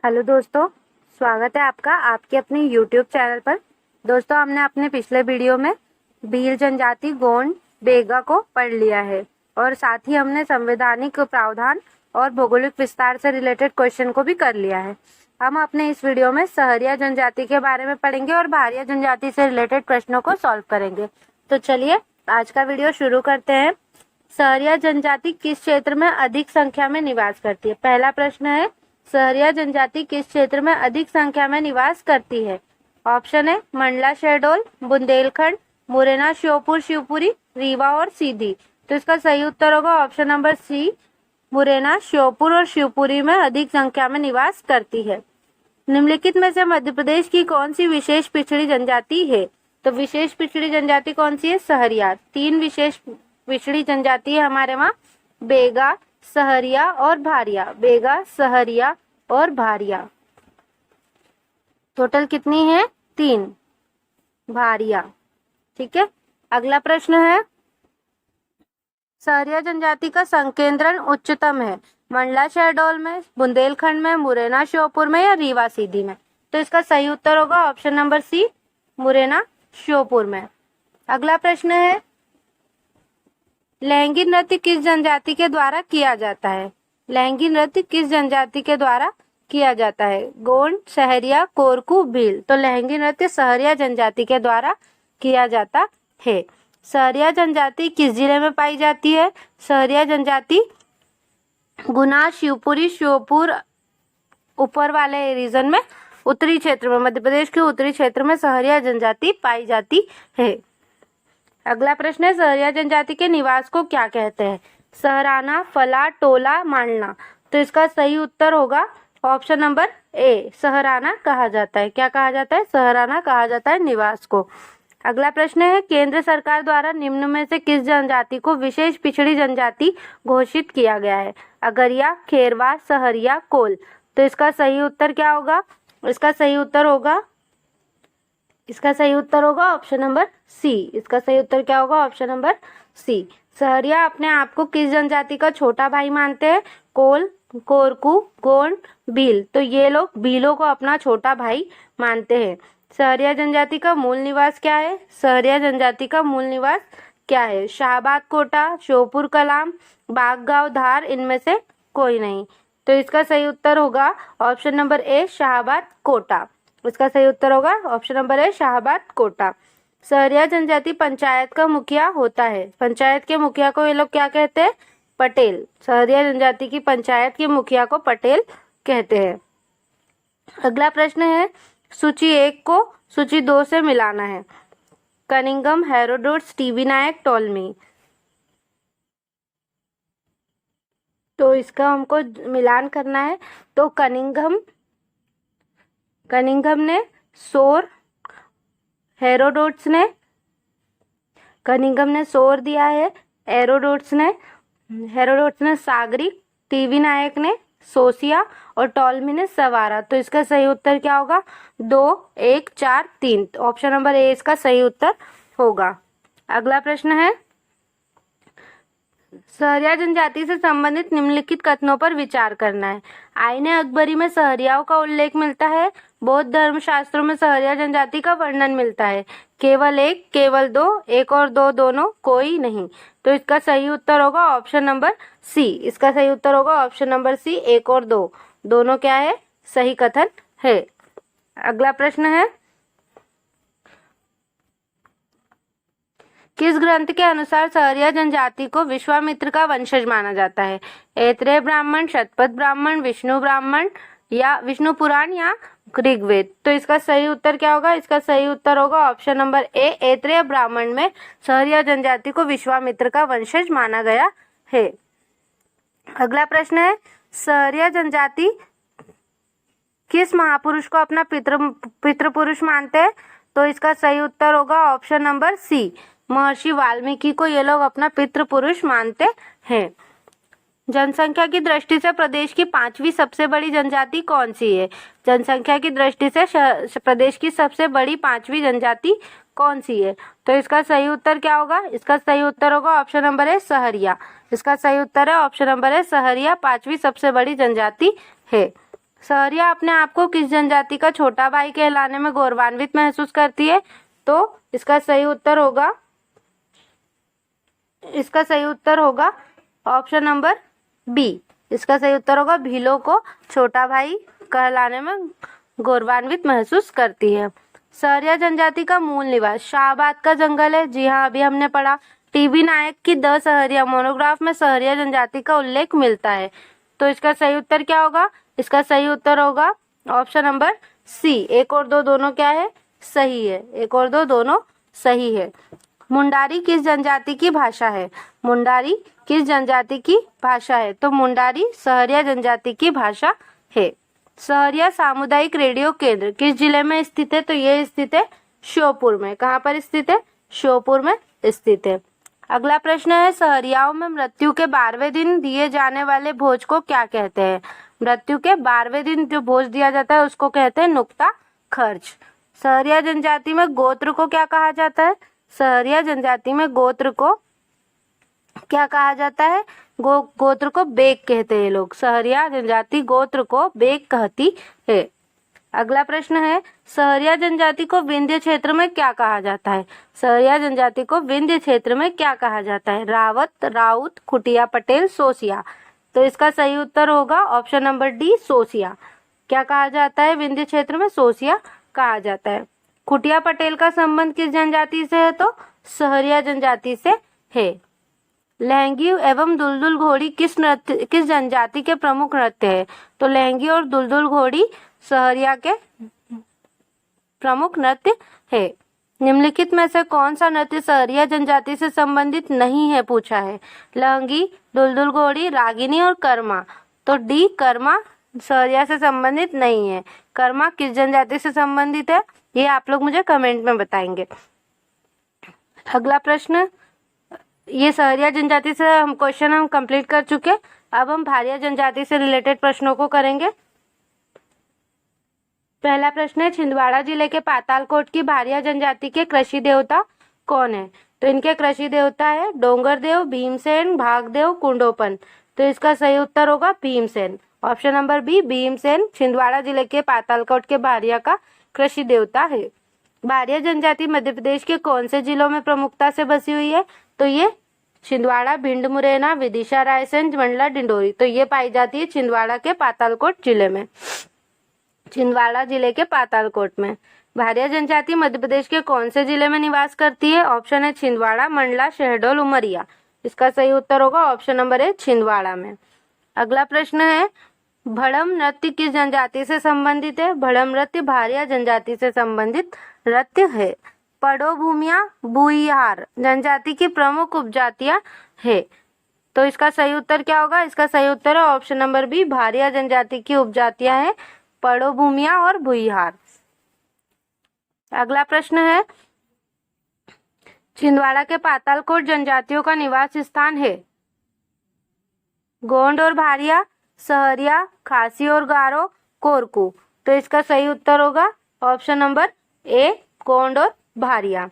Hello दोस्तों, स्वागत है आपका आपके अपने YouTube चैनल पर। दोस्तों, हमने अपने पिछले वीडियो में भील जनजाति गोंड बेगा को पढ़ लिया है और साथ ही हमने संवैधानिक प्रावधान और भौगोलिक विस्तार से रिलेटेड क्वेश्चन को भी कर लिया है। हम अपने इस वीडियो में सहरिया जनजाति के बारे में पढ़ेंगे और भारिया जनजाति से रिलेटेड प्रश्नों को सॉल्व करेंगे। तो चलिए आज का वीडियो शुरू करते हैं। सहरिया जनजाति किस क्षेत्र में अधिक संख्या में निवास करती है? पहला प्रश्न है, सहरिया जनजाति किस क्षेत्र में अधिक संख्या में निवास करती है? ऑप्शन है मंडला शहडोल, बुंदेलखंड, मुरैना श्योपुर शिवपुरी, रीवा और सीधी। तो इसका सही उत्तर होगा option number C, Morena Sheopur और शिवपुरी में अधिक संख्या में निवास करती है। निम्नलिखित में से मध्य प्रदेश की कौन सी विशेष पिछड़ी जनजाति है? तो विशेष पिछड़ी जनजाति कौन सी है? सहरिया। 3 विशेष पिछड़ी जनजाति है हमारे वहाँ, बेगा, सहरिया और भारिया। बेगा, सहरिया और भारिया। टोटल कितनी है? 3 भारिया। ठीक है। अगला प्रश्न है, सहरिया जनजाति का संकेंद्रण उच्चतम है? मंडला शहडोल में, बुंदेलखंड में, मुरैना श्योपुर में या रीवा सीधी में? तो इसका सही उत्तर होगा option number C, Morena Sheopur में। अगला प्रश्न है, लहंगी नृत्य किस जनजाति के द्वारा किया जाता है? लहंगी नृत्य किस जनजाति के द्वारा किया जाता है? गोंड, सहरिया, कोरकू, भील। तो लहंगी नृत्य सहरिया जनजाति के द्वारा किया जाता है। सहरिया जनजाति किस जिले में पाई जाती है? सहरिया जनजाति गुना, शिवपुरी, श्योपुर ऊपर वाले रीजन में, उत्तरी क्षेत्र में, मध्य प्रदेश के उत्तरी क्षेत्र में सहरिया जनजाति पाई जाती है। अगला प्रश्न है, सहरिया जनजाति के निवास को क्या कहते हैं? सहराना, फला, टोला, मांडना। तो इसका सही उत्तर होगा ऑप्शन नंबर ए, सहराना कहा जाता है। क्या कहा जाता है? सहराना कहा जाता है निवास को। अगला प्रश्न है, केंद्र सरकार द्वारा निम्न में से किस जनजाति को विशेष पिछड़ी जनजाति घोषित किया गया है? अगरिया, खेरवा, सहरिया, कोल। तो इसका सही उत्तर क्या होगा? इसका सही उत्तर होगा ऑप्शन नंबर सी। इसका सही उत्तर क्या होगा? ऑप्शन नंबर सी। सहरिया अपने आप को किस जनजाति का छोटा भाई मानते हैं? कोल, कोरकू, गोंड, भील। तो ये लोग भीलों को अपना छोटा भाई मानते हैं। सहरिया जनजाति का मूल निवास क्या है? सहरिया जनजाति का मूल निवास क्या है? शाहबाद कोटा, श्योपुर कलाम, बागगांव, धार, इनमें से कोई नहीं। तो इसका सही उत्तर होगा option number A, Shahabad Kota. इसका सही उत्तर होगा option number A, Shahabad Kota. Sahariya जनजाति पंचायत का मुखिया होता है। पंचायत के मुखिया को ये लोग क्या कहते हैं? पटेल। सहरिया जनजाति की पंचायत के मुखिया को पटेल कहते हैं। अगला प्रश्न है, सूची 1 को सूची 2 से मिलाना है। कनिंघम, हेरोडोट्स, टीवी नायक, टॉलमी। तो इसका हमको मिलान करना है। तो कनिंघम ने सोर, कनिंघम ने सोर दिया है, हेरोडोट्स ने सागरिक, टीवी नायक ने सोसिया और टॉलमी ने सवारा। तो इसका सही उत्तर क्या होगा? 2, 1, 4, 3। ऑप्शन नंबर ए इसका सही उत्तर होगा। अगला प्रश्न है, सहरिया जनजाति से संबंधित निम्नलिखित कथनों पर विचार करना है। आईने अकबरी में सहरियाओं का उल्लेख मिलता है। बौद्ध धर्मशास्त्रों में सहरिया जनजाति का वर्णन मिलता है। केवल 1, केवल 2, 1 और 2 दोनों, कोई नहीं। तो इसका सही उत्तर होगा ऑप्शन नंबर सी। इसका सही उत्तर होगा ऑप्शन नंबर सी, 1 और 2 दोनों क्या है? सही कथन है। अगला प्रश्न है, किस ग्रंथ के अनुसार सहरिया जनजाति को विश्वामित्र का वंशज माना जाता है? ऐत्रेय ब्राह्मण, शतपथ ब्राह्मण, विष्णु ब्राह्मण या विष्णु पुराण या ऋग्वेद। तो इसका सही उत्तर क्या होगा? इसका सही उत्तर होगा ऑप्शन नंबर ए, ऐत्रेय ब्राह्मण में सहरिया जनजाति को विश्वामित्र का वंशज माना गया है। अगला प्रश्न है, सहरिया जनजाति किस महापुरुष को अपना पितृपुरुष मानते हैं? तो इसका सही उत्तर होगा ऑप्शन नंबर सी, महर्षि वाल्मीकि को ये लोग अपना पितृपुरुष मानते हैं। जनसंख्या की दृष्टि से प्रदेश की 5वीं सबसे बड़ी जनजाति कौन सी है? जनसंख्या की दृष्टि से प्रदेश की सबसे बड़ी 5वीं जनजाति कौन सी है? तो इसका सही उत्तर क्या होगा? इसका सही उत्तर होगा ऑप्शन नंबर ए, सहरिया। इसका सही उत्तर है ऑप्शन नंबर ए, सहरिया 5वीं सबसे बड़ी जनजाति है। सहरिया अपने आप को किस जनजाति का छोटा भाई कहलाने में गौरवान्वित महसूस करती है? तो इसका सही उत्तर होगा ऑप्शन नंबर बी। इसका सही उत्तर होगा भीलों को छोटा भाई कहलाने में गौरवान्वित महसूस करती है। सहरिया जनजाति का मूल निवास शाहबाद का जंगल है। जी हाँ, अभी हमने पढ़ा। टीबी नायक की द सहरिया मोनोग्राफ में सहरिया जनजाति का उल्लेख मिलता है। तो इसका सही उत्तर क्या होगा? इसका सही उत्तर होगा ऑप्शन नंबर सी। 1 और 2 दोनों क्या है? सही है। 1 और 2 दोनों सही है। मुंडारी किस जनजाति की भाषा है? मुंडारी किस जनजाति की भाषा है? तो मुंडारी सहरिया जनजाति की भाषा है। सहरिया सामुदायिक रेडियो केंद्र किस जिले में स्थित है? तो ये स्थित है श्योपुर में। कहाँ पर स्थित है? श्योपुर में स्थित है। अगला प्रश्न है, सहरियाओं में मृत्यु के 12वें दिन दिए जाने वाले भोज को क्या कहते हैं? मृत्यु के 12वें दिन जो भोज दिया जाता है उसको कहते हैं नुक्ता खर्च। सहरिया जनजाति में गोत्र को क्या कहा जाता है? सहरिया जनजाति में गोत्र को क्या कहा जाता है? गोत्र को बेग कहते हैं लोग। सहरिया जनजाति गोत्र को बेग कहती है। अगला प्रश्न है, सहरिया जनजाति को विंध्य क्षेत्र में क्या कहा जाता है? सहरिया जनजाति को विंध्य क्षेत्र में क्या कहा जाता है? रावत, राउत, खुटिया, पटेल, सोसिया। तो इसका सही उत्तर होगा ऑप्शन नंबर डी, सोसिया। क्या कहा जाता है विंध्य क्षेत्र में? सोसिया कहा जाता है। खुटिया पटेल का संबंध किस जनजाति से है? तो सहरिया जनजाति से है। लहंगी एवं दुलदुल घोड़ी किस जनजाति के प्रमुख नृत्य है? तो लहंगी और दुलदुल घोड़ी सहरिया के प्रमुख नृत्य है। निम्नलिखित में से कौन सा नृत्य सहरिया जनजाति से संबंधित नहीं है? पूछा है। लहंगी, दुलदुल घोड़ी, रागिनी और कर्मा। तो डी, कर्मा सहरिया से संबंधित नहीं है। कर्मा किस जनजाति से संबंधित है? ये आप लोग मुझे कमेंट में बताएंगे। अगला प्रश्न, ये सहरिया जनजाति से हम क्वेश्चन कंप्लीट कर चुके। अब हम भारिया जनजाति से रिलेटेड प्रश्नों को करेंगे। पहला प्रश्न है, छिंदवाड़ा जिले के पातालकोट की भारिया जनजाति के कृषि देवता कौन है? तो इनके कृषि देवता है डोंगरदेव, भीमसेन, भागदेव, कुंडोपन। तो इसका सही उत्तर होगा Bhimsen. Option number B, Bhimsen Chhindwara जिले के पातालकोट के भारिया का कृषि देवता है। भारिया जनजाति मध्य प्रदेश के कौन से जिलों में प्रमुखता से बसी हुई है? तो ये छिंदवाड़ा, भिंड, मुरैना, विदिशा, रायसेन, मंडला, डिंडोरी। तो ये पाई जाती है छिंदवाड़ा के पातालकोट जिले में। छिंदवाड़ा जिले के पातालकोट में। भारिया जनजाति मध्य प्रदेश के कौन से जिले में निवास करती है? ऑप्शन है छिंदवाड़ा, मंडला, शहडोल, उमरिया। इसका सही उत्तर होगा ऑप्शन नंबर ए, छिंदवाड़ा में। अगला प्रश्न है, भड़म नृत्य किस जनजाति से संबंधित है? भड़म नृत्य भारिया जनजाति से संबंधित नृत्य है। पड़ोभूमिया भूइहार जनजाति की प्रमुख उपजातियां है। तो इसका सही उत्तर क्या होगा? इसका सही उत्तर है ऑप्शन नंबर बी, भारिया जनजाति की उपजातियां हैं पड़ोभूमिया और भूइहार। अगला प्रश्न है, छिंदवाड़ा के पातालकोट जनजातियों का निवास स्थान है? गोंड और भारिया, सहरिया, खासी और गारो, कोरकू। तो इसका सही उत्तर होगा ऑप्शन नंबर ए, गोंड और भारिया।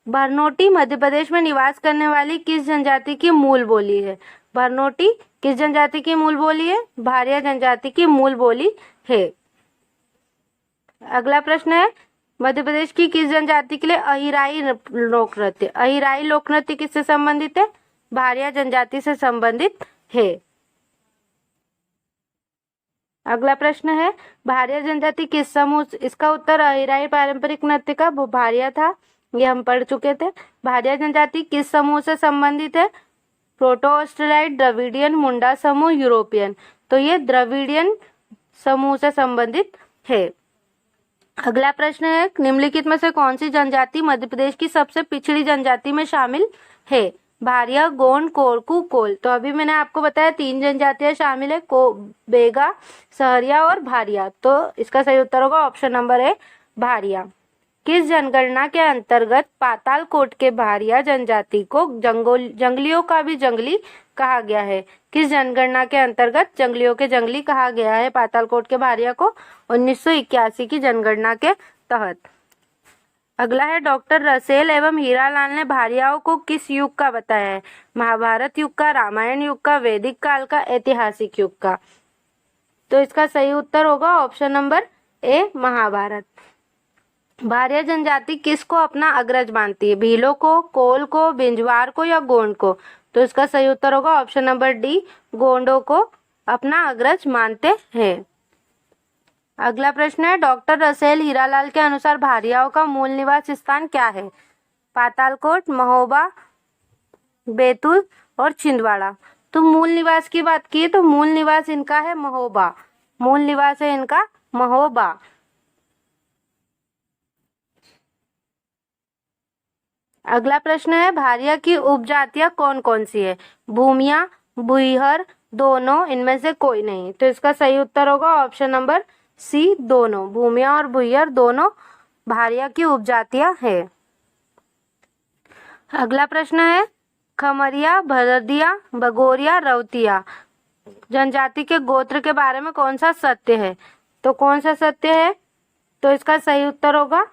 भरनोटी मध्य प्रदेश में निवास करने वाली किस जनजाति की मूल बोली है? भरनोटी किस जनजाति की मूल बोली है? भारिया जनजाति की मूल बोली है। अगला प्रश्न है, मध्य प्रदेश की किस जनजाति के लिए अहिराई लोक नृत्य? अहिराई लोक नृत्य किससे संबंधित है? भारिया जनजाति से संबंधित है। अगला प्रश्न है, भारिया जनजाति किस समूह? इसका उत्तर अहिराई पारंपरिक नृत्य का भारिया था, ये हम पढ़ चुके थे। भारिया जनजाति किस समूह से संबंधित है? प्रोटो ऑस्ट्रेलाइड, द्रविडियन, मुंडा समूह, यूरोपियन। तो ये द्रविडियन समूह से संबंधित है। अगला प्रश्न है, निम्नलिखित में से कौन सी जनजाति मध्य प्रदेश की सबसे पिछड़ी जनजाति में शामिल है? भारिया, गोंड, कोरकू, कोल। तो अभी मैंने आपको बताया 3 जनजातियां शामिल है, बेगा, सहरिया और भारिया। तो इसका सही उत्तर होगा ऑप्शन नंबर ए, भारिया। किस जनगणना के अंतर्गत पातालकोट के भारिया जनजाति को जंगलियों का भी जंगली कहा गया है? किस जनगणना के अंतर्गत जंगलियों के जंगली कहा गया है पातालकोट के भारिया को? 1981 की जनगणना के तहत। अगला है, डॉक्टर रसेल एवं हीरालाल ने भारियाओं को किस युग का बताया है? महाभारत युग का, रामायण युग का, वैदिक काल का, ऐतिहासिक युग का। तो इसका सही उत्तर होगा option number A, Mahabharat. Bharia जनजाति किसको अपना अग्रज मानती है? भीलों को, कोल को, बिंजवार को या गोंड को? तो इसका सही उत्तर होगा ऑप्शन नंबर डी, गोंडों को अपना अग्रज मानते हैं। अगला प्रश्न है, डॉक्टर रसेल हीरालाल के अनुसार भारियाओं का मूल निवास स्थान क्या है? पातालकोट, महोबा, बैतूल और छिंदवाड़ा। तो मूल निवास की बात की तो मूल निवास इनका है महोबा। मूल निवास है इनका महोबा। अगला प्रश्न है, भारिया की उपजातियां कौन कौन सी है? भूमिया, भुईहर, दोनों, इनमें से कोई नहीं? तो इसका सही उत्तर होगा ऑप्शन नंबर सी, दोनों। भूमिया और भुईहर दोनों भारिया की उपजातियां है। अगला प्रश्न है, खमरिया, भरदिया, बगोरिया, रौतिया जनजाति के गोत्र के बारे में कौन सा सत्य है? तो कौन सा सत्य है? तो इसका सही उत्तर होगा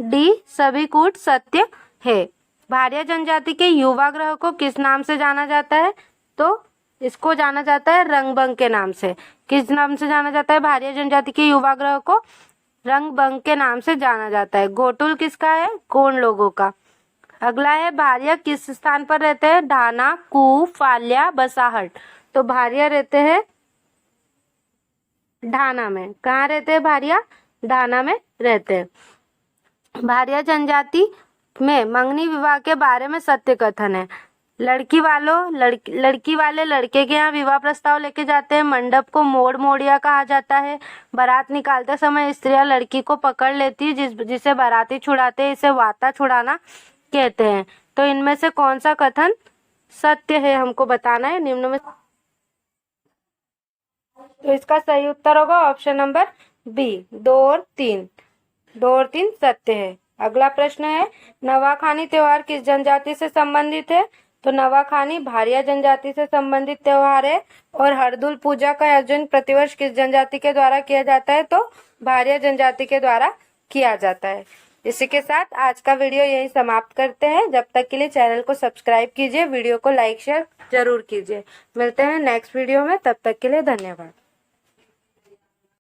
डी, सभी कूट सत्य है। भारिया जनजाति के युवा ग्रह को किस नाम से जाना जाता है? तो इसको जाना जाता है रंगबंग के नाम से। किस नाम से जाना जाता है भारिया जनजाति के युवा ग्रह को? रंगबंग के नाम से जाना जाता है। घोटुल किसका है? गोंड लोगों का। अगला है, भारिया किस स्थान पर रहते हैं? ढाना, कू, फाल्या, बसाहट। तो भारिया रहते हैं ढाना में। कहाँ रहते हैं भारिया? ढाना में रहते हैं। भारिया जनजाति में मंगनी विवाह के बारे में सत्य कथन है। लड़की वाले लड़के के यहाँ विवाह प्रस्ताव लेके जाते हैं। मंडप को मोड़ मोड़िया कहा जाता है। बारात निकालते समय स्त्रियां लड़की को पकड़ लेती है, जिसे बाराती छुड़ाते हैं, इसे वाता छुड़ाना कहते हैं। तो इनमें से कौन सा कथन सत्य है हमको बताना है निम्न में। तो इसका सही उत्तर होगा ऑप्शन नंबर बी, 2 और 3। 2 और 3 सत्य है। अगला प्रश्न है, नवाखानी त्योहार किस जनजाति से संबंधित है? तो नवाखानी भारिया जनजाति से संबंधित त्योहार है। और हरदुल पूजा का आयोजन प्रतिवर्ष किस जनजाति के द्वारा किया जाता है? तो भारिया जनजाति के द्वारा किया जाता है। इसी के साथ आज का वीडियो यही समाप्त करते हैं। जब तक के लिए चैनल को सब्सक्राइब कीजिए, वीडियो को लाइक शेयर जरूर कीजिए। मिलते हैं नेक्स्ट वीडियो में, तब तक के लिए धन्यवाद।